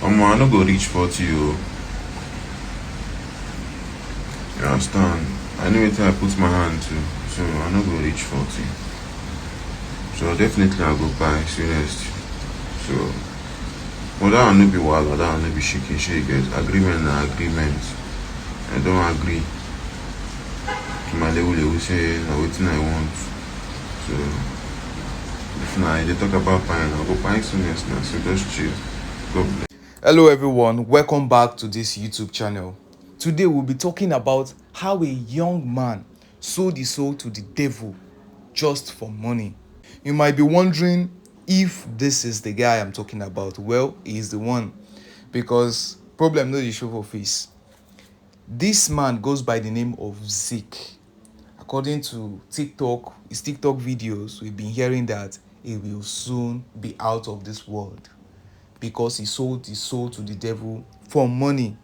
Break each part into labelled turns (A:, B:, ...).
A: I no go reach 40 o. You understand? I know it I put my hand to, so I no go reach 40. So definitely I go buy serious. So but that one no be wahala, that one no be shaking shey get. Agreement na agreement. I don't agree to my level say na wetin I want. So if na they talk about buying, I go buy serious now. So just chill. God bless.
B: Hello everyone, welcome back to this YouTube channel. Today we'll be talking about how a young man sold his soul to the devil just for money. You might be wondering if this is the guy I'm talking about. Well, he is the one, because problem no dey show for face. This man goes by the name of Zik. According to his TikTok videos, we've been hearing that he will soon be out of this world because he sold his soul to the devil for money.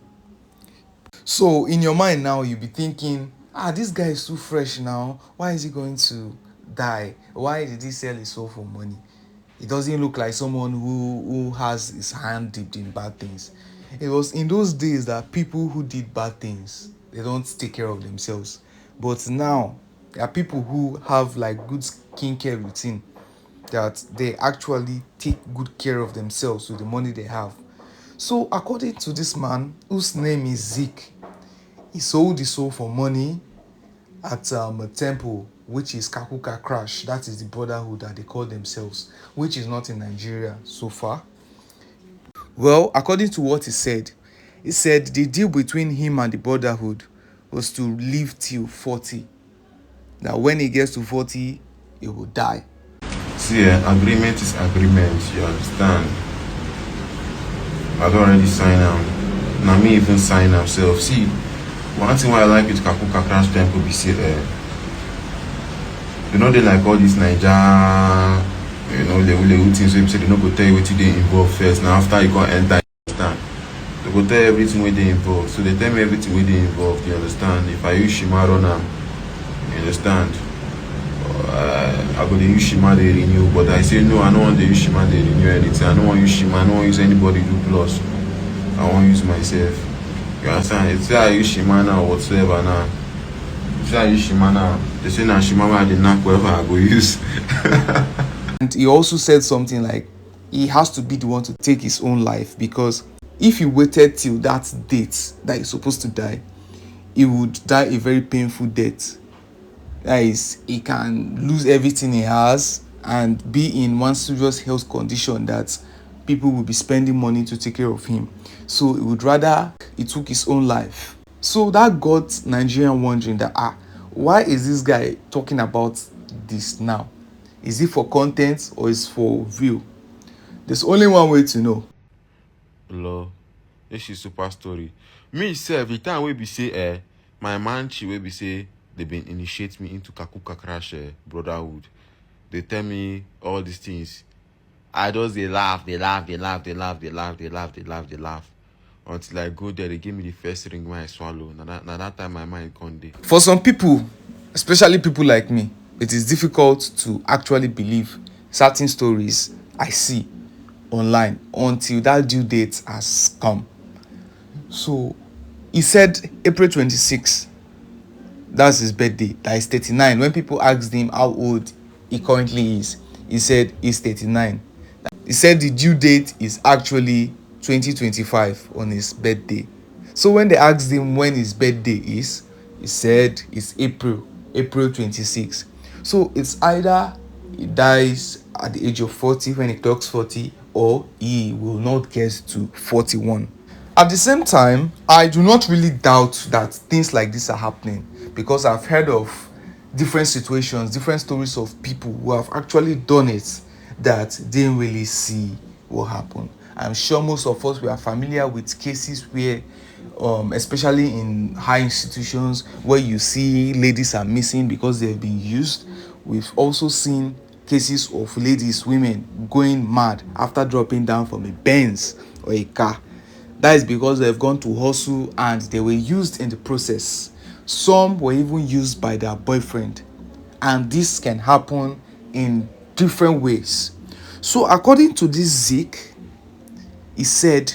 B: So in your mind now, you'll be thinking, this guy is too fresh now. Why is he going to die? Why did he sell his soul for money? It doesn't look like someone who has his hand dipped in bad things. It was in those days that people who did bad things, they don't take care of themselves. But now, there are people who have like good skincare routine, that they actually take good care of themselves with the money they have. So according to this man, whose name is Zik, he sold his soul for money at a temple which is Kakuka Crash. That is the brotherhood that they call themselves, which is not in Nigeria so far. Well, according to what he said the deal between him and the brotherhood was to live till 40. Now when he gets to 40, he will die.
A: See, agreement is agreement, you understand? I don't already sign am. Now me even sign am sef. See, one thing why I like with Kakuka Crash Temple be say you know they like all this Naija, lewu things wey be say they no go tell you wetin dey involve first. Now after you go enter, you understand? They go tell you everything wey dey involved. So they tell me everything wey dey involved, you understand? If I use Shima run am, you understand? I go dey use Shima dey renew, but I say no, I no want dey use Shima dey renew anything. I no want use Shima, I no want use anybody do plus. I want use myself. You understand? It's say I use Shima now whatsoever now. Say I use Shima now. They say now Shima wey I dey knack whatever I go use.
B: And he also said something like he has to be the one to take his own life, because if he waited till that date that he's supposed to die, he would die a very painful death. That is, he can lose everything he has and be in one serious health condition that people will be spending money to take care of him. So he would rather he took his own life. So that got Nigerian wondering that why is this guy talking about this now? Is it for content or is it for view? There's only one way to know.
A: Lol, this is super story. Me sef, the time wey be say my man she wey be say they been initiate me into Kakuka Crash brotherhood. They tell me all these things. I just they laugh. Until I go there, they give me the first ring when I swallow. Now that time my mind gone dey.
B: For some people, especially people like me, it is difficult to actually believe certain stories I see online until that due date has come. So he said April 26th, that's his birthday, that is 39. When people asked him how old he currently is, he said he's 39. He said the due date is actually 2025 on his birthday. So when they asked him when his birthday is, he said it's April 26. So it's either he dies at the age of 40 when he clocks 40, or he will not get to 41. At the same time, I do not really doubt that things like this are happening, because I've heard of different situations, different stories of people who have actually done it that didn't really see what happened. I'm sure most of us, we are familiar with cases where especially in high institutions, where you see ladies are missing because they've been used. We've also seen cases of women going mad after dropping down from a Benz or a car. That is because they've gone to hustle and they were used in the process. Some were even used by their boyfriend, and this can happen in different ways. So according to this Zik, he said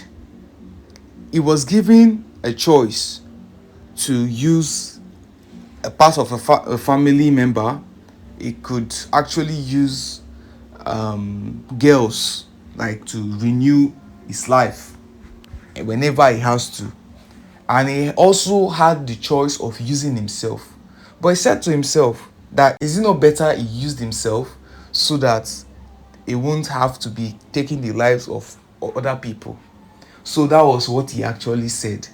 B: he was given a choice to use a part of a family member. He could actually use girls, like, to renew his life whenever he has to. And he also had the choice of using himself. But he said to himself that is it not better he used himself so that he won't have to be taking the lives of other people. So that was what he actually said.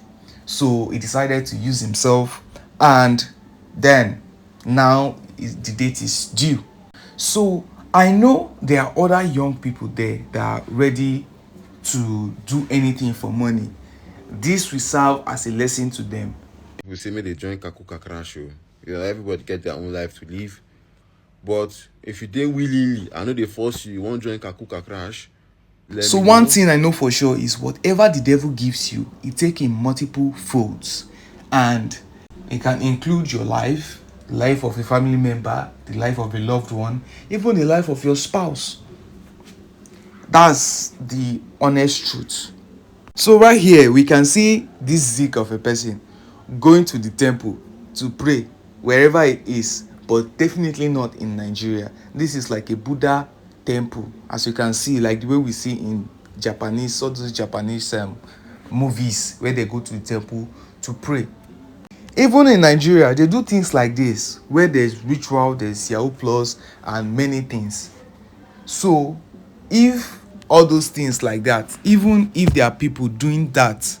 B: So he decided to use himself, and then now the date is due. So I know there are other young people there that are ready to do anything for money. This will serve as a lesson to them.
A: We say may they join Kaku Kakra show. Everybody get their own life to live. But if you didn't willingly, I know they force you, you won't join Kakuka Crash.
B: So one thing I know for sure is whatever the devil gives you, it take in multiple folds. And it can include your life, the life of a family member, the life of a loved one, even the life of your spouse. That's the honest truth. So right here, we can see this Zeke of a person going to the temple to pray wherever it is, but definitely not in Nigeria. This is like a Buddha temple, as you can see, like the way we see in Japanese, all those Japanese movies where they go to the temple to pray. Even in Nigeria, they do things like this, where there's ritual, there's Yahoo Plus, and many things. So, if all those things like that, even if there are people doing that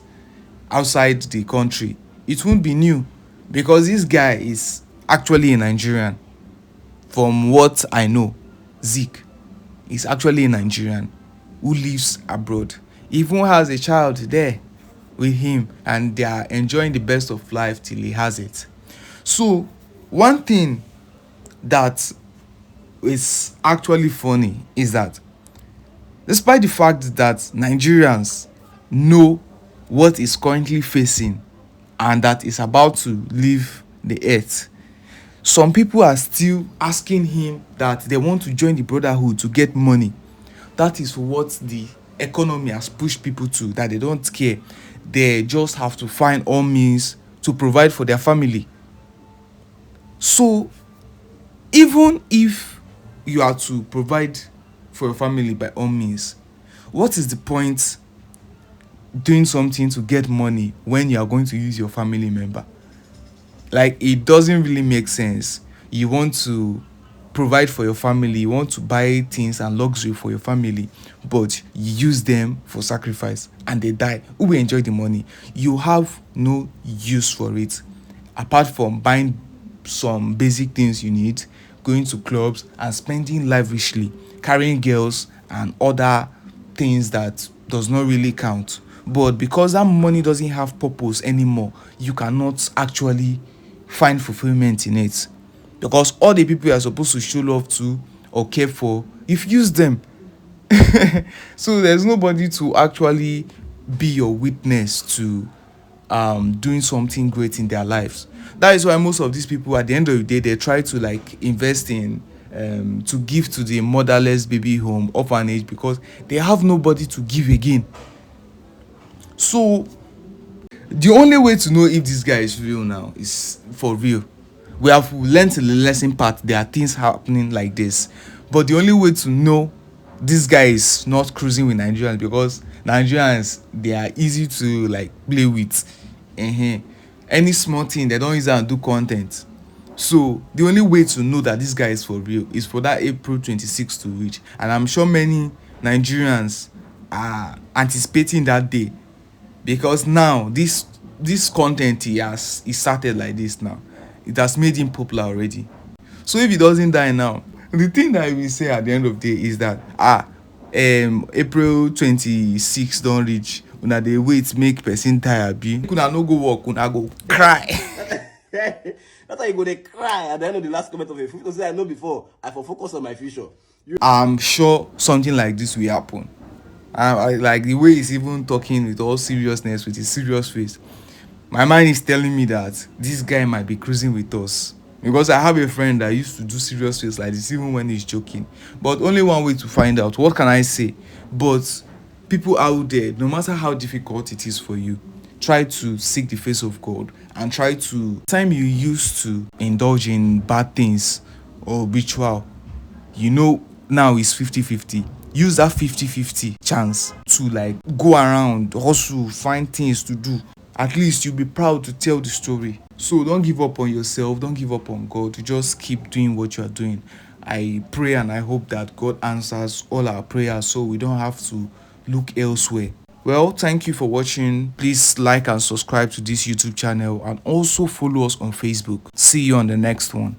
B: outside the country, it won't be new, because this guy is actually a Nigerian. From what I know, Zeke is actually a Nigerian who lives abroad. He even has a child there with him, and they are enjoying the best of life till he has it. So one thing that is actually funny is that despite the fact that Nigerians know what is currently facing and that is about to leave the earth, some people are still asking him that they want to join the brotherhood to get money. That is what the economy has pushed people to, that they don't care. They just have to find all means to provide for their family. So even if you are to provide for your family by all means, what is the point doing something to get money when you are going to use your family member? Like, it doesn't really make sense. You want to provide for your family, you want to buy things and luxury for your family, but you use them for sacrifice and they die. Who will enjoy the money? You have no use for it apart from buying some basic things you need, going to clubs and spending lavishly, carrying girls and other things that does not really count. But because that money doesn't have purpose anymore, you cannot actually find fulfillment in it, because all the people you are supposed to show love to or care for, you've used them. So there's nobody to actually be your witness to doing something great in their lives. That is why most of these people, at the end of the day, they try to like invest in to give to the motherless baby home, orphanage, because they have nobody to give again. So the only way to know if this guy is real now is for real. We have learned the lesson part. There are things happening like this, but the only way to know this guy is not cruising with Nigerians, because Nigerians, they are easy to like play with. Any small thing they don't use and do content. So the only way to know that this guy is for real is for that April 26th to reach, and I'm sure many Nigerians are anticipating that day, because now this content he started like this now, it has made him popular already. So if he doesn't die now, the thing that I will say at the end of the day is that April 26th don't reach, una dey wait make person die abi, una no go work, una go cry.
C: That's why you go dey cry at the end of the last comment of a film. Because I know before, I for focus on my future.
B: I'm sure something like this will happen. I like the way he's even talking with all seriousness, with his serious face. My mind is telling me that this guy might be cruising with us, because I have a friend that used to do serious face like this even when he's joking. But only one way to find out. What can I say? But People out there, no matter how difficult it is for you, try to seek the face of God and try to time you used to indulge in bad things or ritual, now it's 50-50. Use that 50-50 chance to like go around, hustle, find things to do. At least you'll be proud to tell the story. So don't give up on yourself, don't give up on God. You just keep doing what you are doing. I pray and I hope that God answers all our prayers so we don't have to look elsewhere. Well, thank you for watching. Please like and subscribe to this YouTube channel and also follow us on Facebook. See you on the next one.